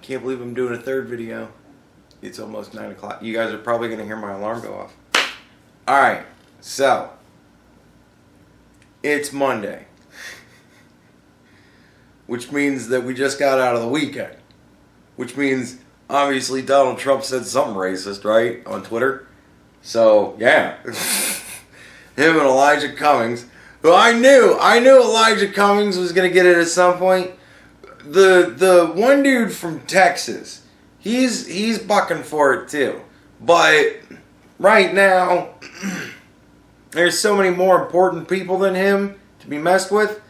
Can't believe I'm doing a third video. It's almost 9 o'clock. You guys are probably going to hear my alarm go off. Alright, so. It's Monday. Which means that we just got out of the weekend. Which means, obviously, Donald Trump said something racist, right? On Twitter. So, yeah. Him and Elijah Cummings. Who I knew Elijah Cummings was going to get it at some point. The one dude from Texas, he's bucking for it too. But right now, there's so many more important people than him to be messed with.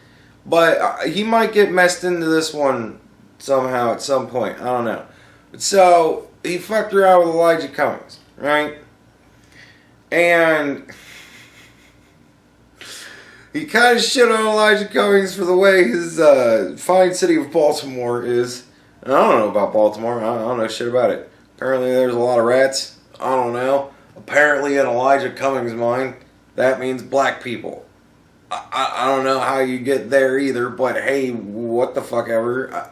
But he might get messed into this one somehow at some point. I don't know. But so, he fucked around with Elijah Cummings, right? And he kind of shit on Elijah Cummings for the way his fine city of Baltimore is. And I don't know about Baltimore. I don't know shit about it. Apparently there's a lot of rats. I don't know. Apparently in Elijah Cummings' mind, that means black people. I don't know how you get there either, but hey, what the fuck ever.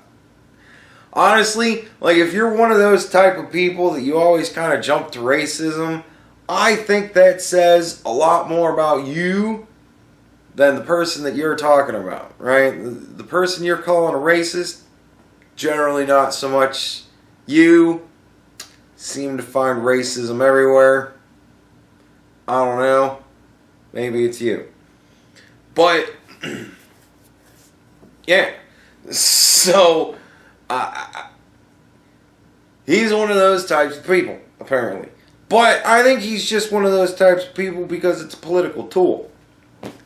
Honestly, like if you're one of those type of people that you always kind of jump to racism, I think that says a lot more about you than the person that you're talking about, right? The person you're calling a racist, generally not so much. You seem to find racism everywhere. I don't know. Maybe it's you. But, yeah. So, he's one of those types of people, apparently. But I think he's just one of those types of people because it's a political tool.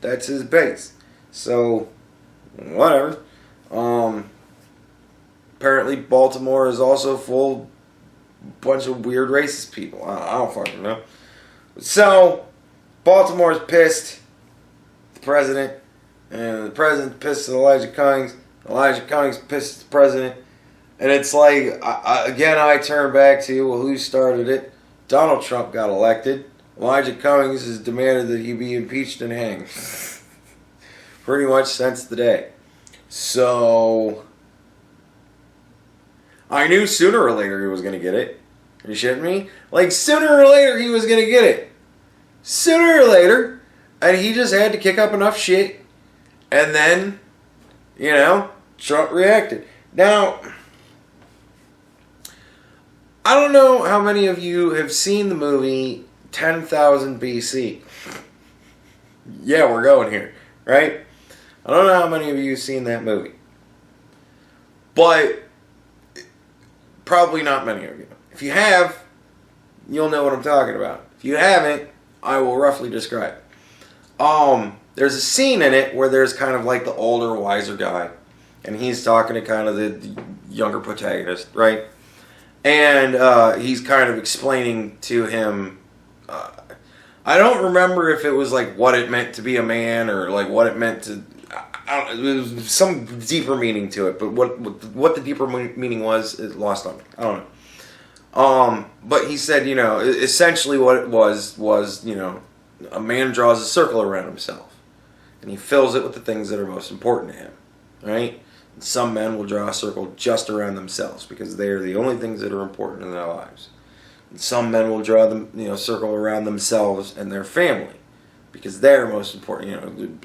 That's his base. So, whatever. Apparently Baltimore is also full of a bunch of weird racist people. I don't fucking know. So, Baltimore's pissed at the president. And the president's pissed at Elijah Cummings. Elijah Cummings pissed at the president. And it's like, again, I turn back to, well, who started it? Donald Trump got elected. Elijah Cummings has demanded that he be impeached and hanged. Pretty much since the day. So, I knew sooner or later he was going to get it. Are you shitting me? Like, sooner or later he was going to get it. Sooner or later. And he just had to kick up enough shit. And then, you know, Trump reacted. Now, I don't know how many of you have seen the movie 10,000 BC. Yeah, we're going here, right? I don't know how many of you have seen that movie. But probably not many of you. If you have, you'll know what I'm talking about. If you haven't, I will roughly describe it. There's a scene in it where there's kind of like the older, wiser guy. And he's talking to kind of the younger protagonist, right? And he's kind of explaining to him, I don't remember if it was like what it meant to be a man or like what it meant to, I don't know, there was some deeper meaning to it, but what the deeper meaning was is lost on me. I don't know. But he said, you know, essentially what it was, you know, a man draws a circle around himself and he fills it with the things that are most important to him, right? And some men will draw a circle just around themselves because they are the only things that are important in their lives. And some men will draw them, you know, circle around themselves and their family because they're most important, you know,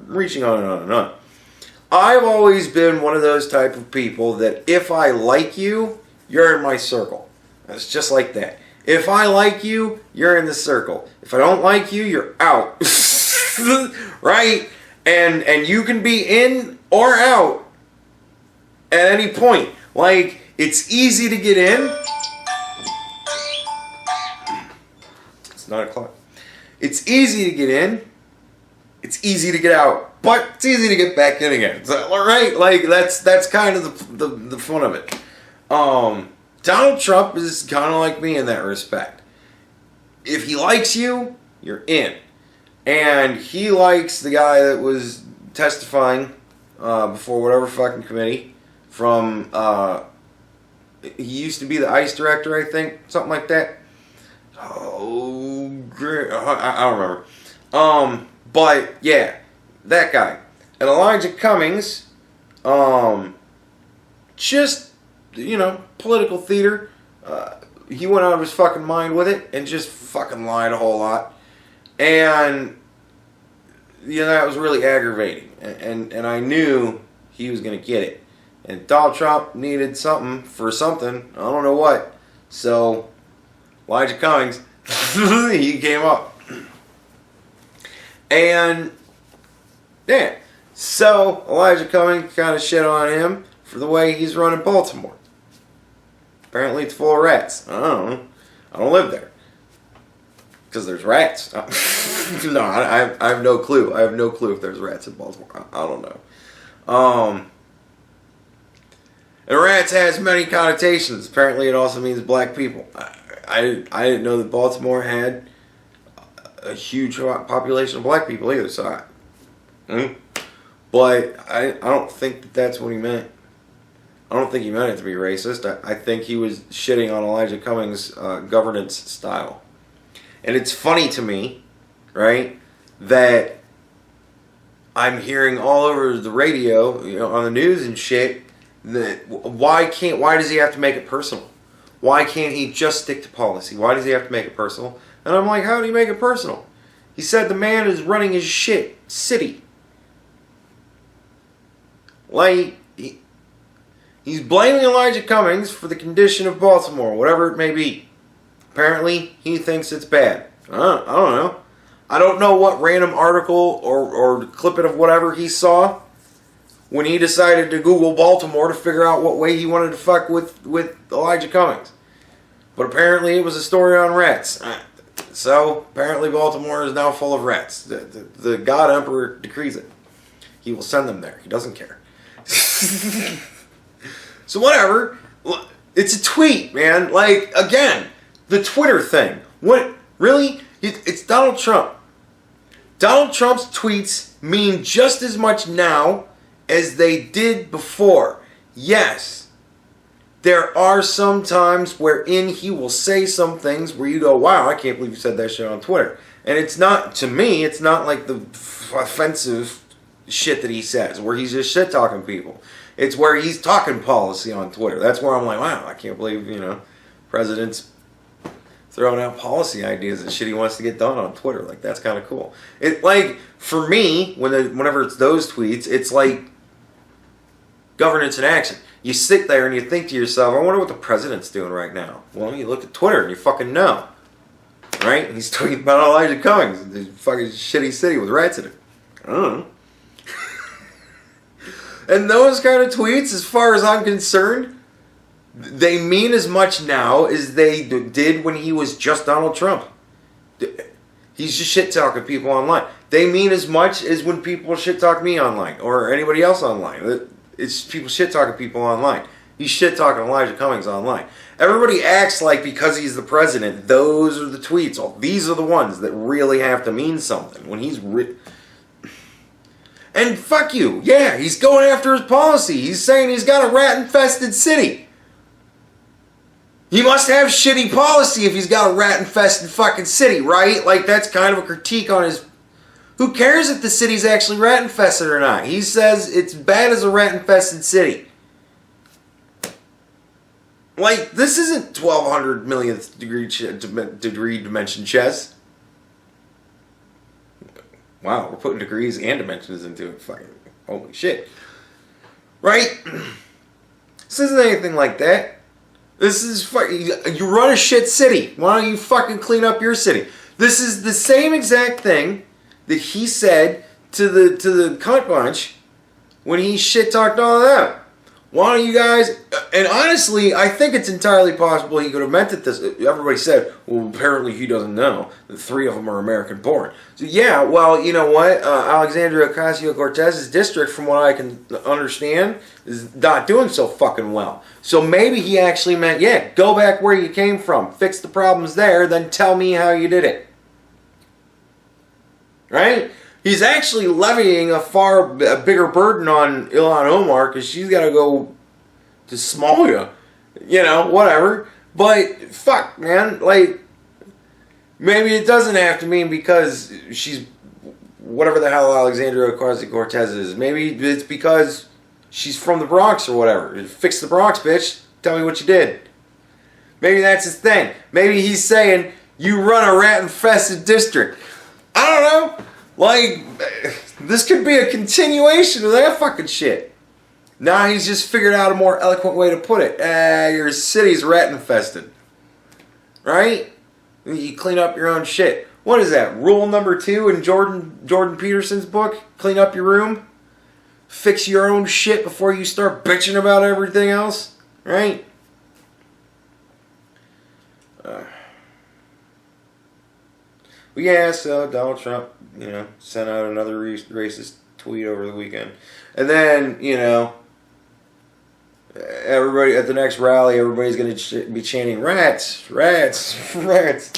reaching on and on and on. I've always been one of those type of people that if I like you, you're in my circle. It's just like that. If I like you, you're in the circle. If I don't like you, you're out. Right? And you can be in or out at any point. Like, it's easy to get in. It's 9 o'clock. It's easy to get in. It's easy to get out. But it's easy to get back in again. So, right? Like, that's kind of the fun of it. Donald Trump is kind of like me in that respect. If he likes you, you're in. And he likes the guy that was testifying before whatever fucking committee from, he used to be the ICE director, I think, something like that. Oh, great. I don't remember. But, yeah, that guy. And Elijah Cummings, just political theater. He went out of his fucking mind with it and just fucking lied a whole lot. And, that was really aggravating. And I knew he was going to get it. And Donald Trump needed something for something. I don't know what. So, Elijah Cummings, he came up. And, yeah. So, Elijah Cummings kind of shit on him for the way he's running Baltimore. Apparently it's full of rats. I don't know. I don't live there. Because there's rats. No, I have no clue. I have no clue if there's rats in Baltimore. I don't know. And rats has many connotations. Apparently it also means black people. I didn't know that Baltimore had a huge population of black people either. So But I don't think that that's what he meant. I don't think he meant it to be racist. I think he was shitting on Elijah Cummings' governance style. And it's funny to me, right, that I'm hearing all over the radio, on the news and shit, that why does he have to make it personal? Why can't he just stick to policy? Why does he have to make it personal? And I'm like, how do you make it personal? He said the man is running his shit city. Like, he's blaming Elijah Cummings for the condition of Baltimore, whatever it may be. Apparently, he thinks it's bad. I don't know. I don't know what random article or clip it of whatever he saw when he decided to Google Baltimore to figure out what way he wanted to fuck with Elijah Cummings. But apparently, it was a story on rats. So, apparently, Baltimore is now full of rats. The God Emperor decrees it. He will send them there. He doesn't care. So whatever, it's a tweet, man. Like, again, the Twitter thing. What, really? It's Donald Trump. Donald Trump's tweets mean just as much now as they did before. Yes, there are some times wherein he will say some things where you go, wow, I can't believe you said that shit on Twitter. And it's not, to me, it's not like the offensive shit that he says, where he's just shit-talking people. It's where he's talking policy on Twitter. That's where I'm like, wow, I can't believe, president's throwing out policy ideas and shit he wants to get done on Twitter. Like, that's kind of cool. It, like, for me, whenever it's those tweets, it's like governance in action. You sit there and you think to yourself, I wonder what the president's doing right now. Well, you look at Twitter and you fucking know. Right? He's talking about Elijah Cummings, the fucking shitty city with rats in it. I don't know. And those kind of tweets, as far as I'm concerned, they mean as much now as they did when he was just Donald Trump. He's just shit-talking people online. They mean as much as when people shit-talk me online, or anybody else online. It's people shit-talking people online. He's shit-talking Elijah Cummings online. Everybody acts like because he's the president, those are the tweets. Oh, these are the ones that really have to mean something. When he's... And fuck you. Yeah, he's going after his policy. He's saying he's got a rat-infested city. He must have shitty policy if he's got a rat-infested fucking city, right? Like, that's kind of a critique on his... Who cares if the city's actually rat-infested or not? He says it's bad as a rat-infested city. Like, this isn't 1200 millionth degree dimension chess. Wow, we're putting degrees and dimensions into it. Fucking holy shit. Right? This isn't anything like that. This is fucking... You run a shit city. Why don't you fucking clean up your city? This is the same exact thing that he said to the cunt bunch when he shit-talked all of them. Why don't you guys... And honestly, I think it's entirely possible he could have meant it this... Everybody said, well, apparently he doesn't know that 3 of them are American-born. So yeah, well, you know what? Alexandria Ocasio-Cortez's district, from what I can understand, is not doing so fucking well. So maybe he actually meant, yeah, go back where you came from. Fix the problems there, then tell me how you did it. Right? He's actually levying a bigger burden on Ilhan Omar because she's got to go to Somalia. Whatever. But, fuck, man. Like, maybe it doesn't have to mean because she's whatever the hell Alexandria Ocasio-Cortez is. Maybe it's because she's from the Bronx or whatever. Fix the Bronx, bitch. Tell me what you did. Maybe that's his thing. Maybe he's saying you run a rat-infested district. I don't know. Like, this could be a continuation of that fucking shit. Now he's just figured out a more eloquent way to put it. Your city's rat-infested. Right? You clean up your own shit. What is that? Rule number 2 in Jordan Peterson's book? Clean up your room? Fix your own shit before you start bitching about everything else? Right? Yeah, so Donald Trump, sent out another racist tweet over the weekend. And then, everybody at the next rally, everybody's going to be chanting, rats, rats, rats.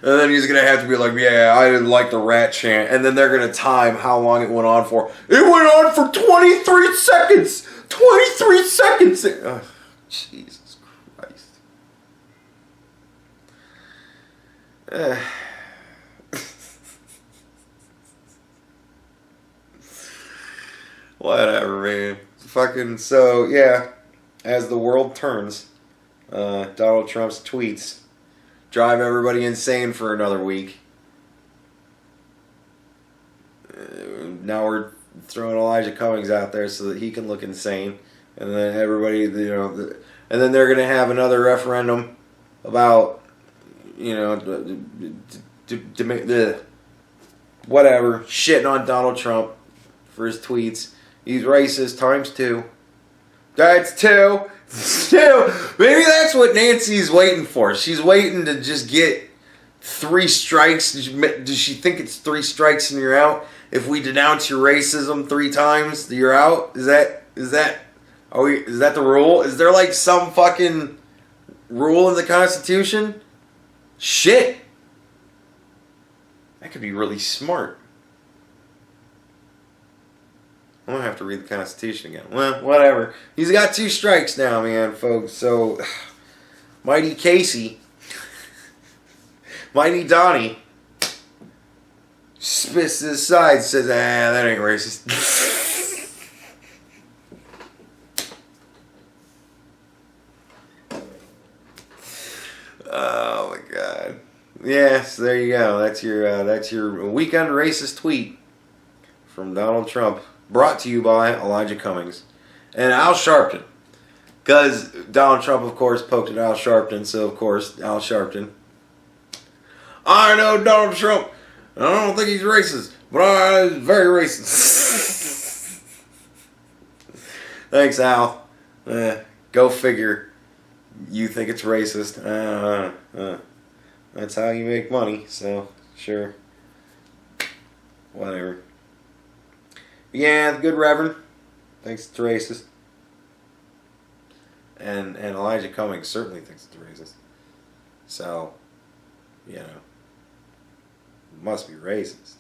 And then he's going to have to be like, yeah, I didn't like the rat chant. And then they're going to time how long it went on for. It went on for 23 seconds! 23 seconds! Oh, Jesus Christ. Whatever, man. Fucking, so, yeah. As the world turns, Donald Trump's tweets drive everybody insane for another week. Now we're throwing Elijah Cummings out there so that he can look insane. And then everybody, and then they're going to have another referendum about, whatever, shitting on Donald Trump for his tweets. He's racist times 2. That's 2. 2. Maybe that's what Nancy's waiting for. She's waiting to just get 3 strikes. Does she think it's 3 strikes and you're out? If we denounce your racism 3 times, you're out? Is that the rule? Is there like some fucking rule in the Constitution? Shit. That could be really smart. I'm going to have to read the Constitution again. Well, whatever. He's got 2 strikes now, man, folks. So, Mighty Casey, Mighty Donnie, spits to the side, says, that ain't racist. Oh, my God. Yes, there you go. That's your weekend racist tweet from Donald Trump. Brought to you by Elijah Cummings and Al Sharpton. Because Donald Trump, of course, poked at Al Sharpton, so of course, Al Sharpton. I know Donald Trump, and I don't think he's racist, but he's very racist. Thanks, Al. Go figure. You think it's racist. That's how you make money, so sure. Whatever. Yeah, the good Reverend thinks it's racist. And Elijah Cummings certainly thinks it's racist. So, must be racist.